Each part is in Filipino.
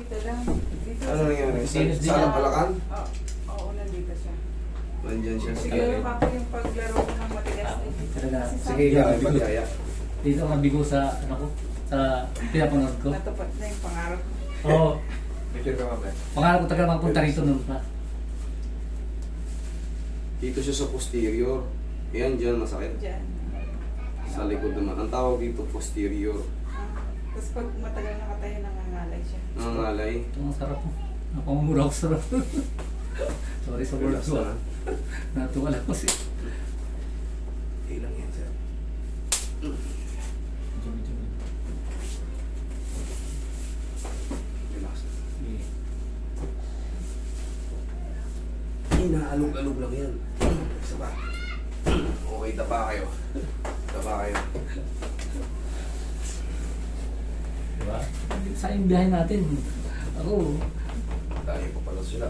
Dito lang. Dito. Ano nangyari? Sinus din Sa yan. Balacan? Oo, nandito siya. Nandyan siya. Sige. Siguro ako yung paglaro ko ng matigas din. Talaga. Kasi Sige, kaya pagkaya. Dito ang nabigo sa, ano ko, sa pinapanood ko. natupad na yung pangarap ko. Oo. Picture ka ba? Pangarap ko talaga magpunta rito noon pa. Dito siya sa posterior. Yan, dyan masakit. Diyan. Sa likod naman. Ang tawag dito posterior. Tapos pag matagal nakatayo, nangangalay siya. Nangangalay. Ito ang sarap mo. Napamumura ko sarap. Sorry sa words Relax ko. na. Natuwa lang kasi. Ilang yan, sir. Relax. Inaalog-alog lang yan. Isa pa. Okay, tapa kayo. Tapa kayo. Diba? Sa yung biyahe natin. Ako. Tayo pa pala sila.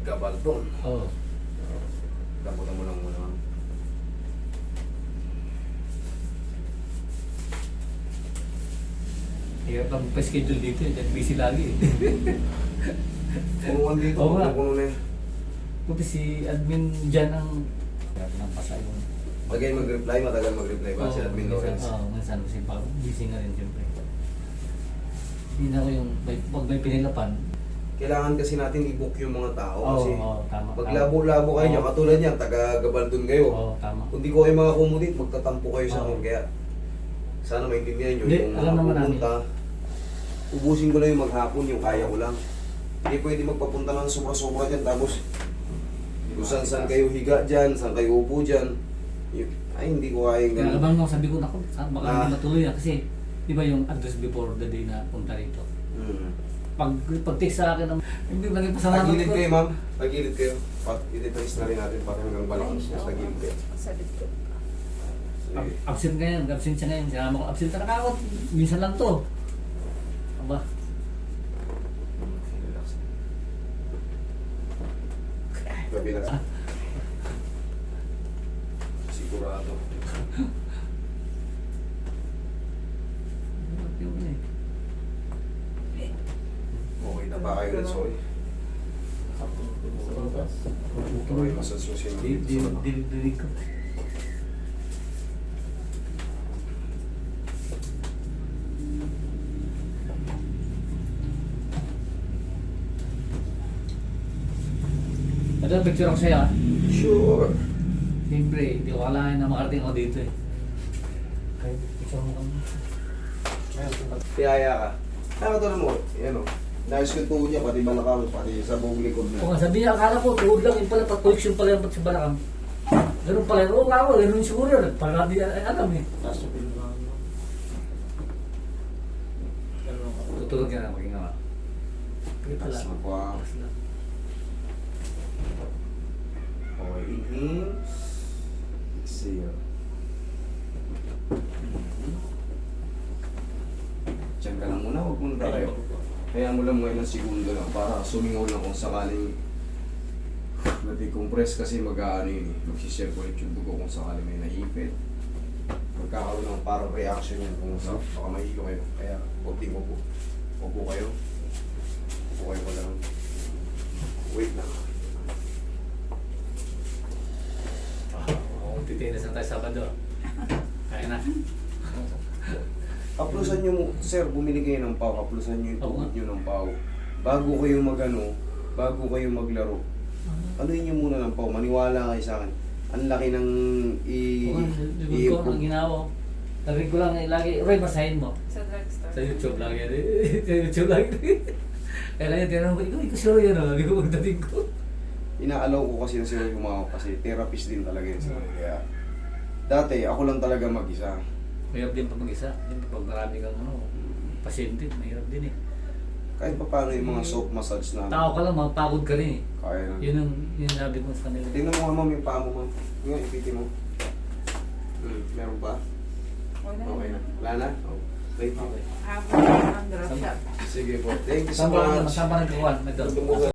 Gabaldon. Oo. Daputan mo lang muna. Hirap lang pa-schedule dito. Diyan busy lagi. Punuan dito. Oo nga. Puno na. Buti si admin dyan ang... Hirap lang pasa yung... Pag mag-reply, matagal mag-reply ba si Admin Lawrence? Oo, minsan kasi busy nga rin siyempre. Hindi na ko yung... Pag may pinilapan. Kailangan kasi natin i-book yung mga tao kasi tama. pag labo-labo kayo niya, katulad niya, taga-Gabaldon kayo. Oo, tama. Kung di ko kayo makakomodate, magtatampo kayo sa Oo. mall. Kaya sana maintindihan nyo Hindi, yung alam naman pupunta. Ubusin ko lang yung maghapon, yung kaya ko lang. Hindi pwede magpapunta lang sobra-sobra dyan, tapos kung saan kayo higa dyan, saan kayo upo dyan. Ay, hindi ko kaya yung Kaya ganun. abang sabi ko, naku, baka hindi matuloy na kasi di ba yung address before the day na punta rito. Pag-text sa akin, hindi ba naging pasalamat Tagilid ko? kayo, ma'am. Tagilid kayo. Ititrace na rin natin para hanggang Balacan. Tagilid kayo. Sabi ko. Sige. Absent ngayon, absent siya ngayon. Sinama ko, absent ka na ako. Minsan lang to. Aba, Relax. Gabi na. Sigurado. yun eh. Okay na ba kayo rin, sorry? Okay, masasusin mo dito sa Dinig ko. Ito, picture ako sa'yo ah. Sure. Siyempre, hindi ko kalahin na makarating ako dito eh. Kahit picture mo kami. Tiyaya ka. Ano to mo? Yan o. Nais yung tuhod niya, pati balakang, pati sa buong likod O na. nga, sabi niya, akala ko, tuhod lang, yung pala, pag-collection pala yung sa balakang. Ganun pala, oo nga ako, ganun siguro, para di alam eh. Tutulog ka na, maging nga. Sige pala. Taas na po ah. Okay, inhale. Exhale. Diyan ka lang muna, huwag muna tayo. Kaya mo lang mga ilang segundo lang para sumingaw lang kung sakaling na-decompress kasi mag-aano yun eh. Mag-circulate yung dugo kung sakaling may naipit. Magkakaroon ng parang reaction yun kung sa baka mahilo kayo. Kaya konting upo. Upo kayo. Upo kayo ko lang. Wait lang. Titinas na tayo Sabado. Kaya na. Kaplusan nyo mo, sir, bumili kayo ng pau, kaplusan nyo yung Oo tuhod nga. nyo ng pau. Bago kayo magano, bago kayo maglaro, anuin nyo muna ng pau, maniwala kayo sa akin. Ang laki ng Likod ko, ang ginawa. Sabi ko lang lagi, Roy, basahin mo. Sa drugstore. Sa YouTube lang yan eh. Sa YouTube lang yan. Kaya lang yan, tinanong ko, ikaw si Roy yan o. Hindi ko magdating ko. Inaalaw ko kasi na sila humawak kasi therapist din talaga yun sa akin. Kaya, dati, ako lang talaga mag-isa. Mahirap din pag mag-isa. Hindi pag marami kang pasyente, mahirap din eh. Kahit pa paano yung mga soft massage na Tao ka lang, mapagod ka rin eh. kaya na. Yun ang sabi ko sa kanila. Tingnan mo nga ma'am yung paa mo ma'am. Nga, ipitin mo. Meron pa? Wala. Okay na. Wala na? Oh. Wait. Okay. Habang ang drop shop. Sige po. Thank you so Saan ba much. nagkakuhan? Nagkakuhan.